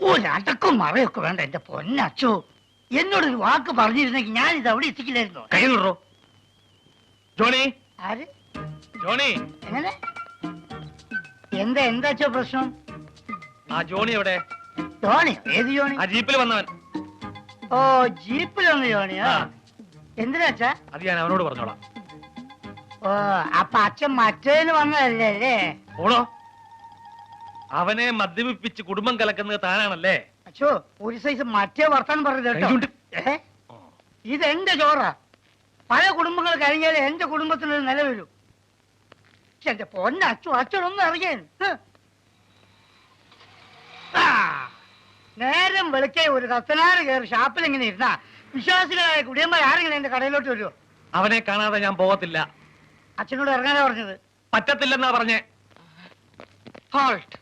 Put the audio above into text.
ഒരടക്കം മറയൊക്കെ വേണ്ട എന്റെ പൊന്നച്ചോ. എന്നോടൊരു വാക്ക് പറഞ്ഞിരുന്നെങ്കിൽ ഞാൻ ഇത് അവിടെ എത്തിക്കില്ലായിരുന്നോ? കൈ വിടറോ ജോണി. ആര്? ജോണി. എങ്ങനെ? എന്താച്ചോ പ്രശ്നം? ആ ജോണി എവിടെ? ജോണി? ഏത് ജോണി? ആ ജീപ്പിൽ വന്നവൻ. ഓ, ജീപ്പിൽ വന്ന ജോണിയാ? എന്തിനാച്ചാ? അത് ഞാൻ അവനോട് പറഞ്ഞോളാം. ഓ, അപ്പൊ അച്ഛൻ മറ്റേന്ന് വന്നതല്ലേ അല്ലേ? ഓണോ, അവനെ മദ്യപിപ്പിച്ച് കുടുംബം കലക്കുന്നത് താനാണല്ലേ? അച്ഛോ, ഒരു സൈസ് മറ്റേ വർത്താനം പറഞ്ഞത്. ഇതെന്റെ ചോറാ. പല കുടുംബങ്ങൾ കഴിഞ്ഞാലേ എന്റെ കുടുംബത്തിനൊരു നില വരൂ. എന്റെ പൊന്നച്ചോ, അച്ഛനൊന്നും അറിയാൻ. നേരം വെളുക്കെ ഒരു കത്തനാറ് കയറി ഷാപ്പിൽ എങ്ങനെ ഇരുന്നാ വിശ്വാസികളായ കുടിയന്മാർ ആരെങ്കിലും എന്റെ കടയിലോട്ട് വരുമോ? അവനെ കാണാതെ ഞാൻ പോകത്തില്ല. അച്ഛനോട് ഇറങ്ങാനാ പറഞ്ഞത്? പറ്റത്തില്ലെന്നാ പറഞ്ഞേ. ഹോൾട്ട്.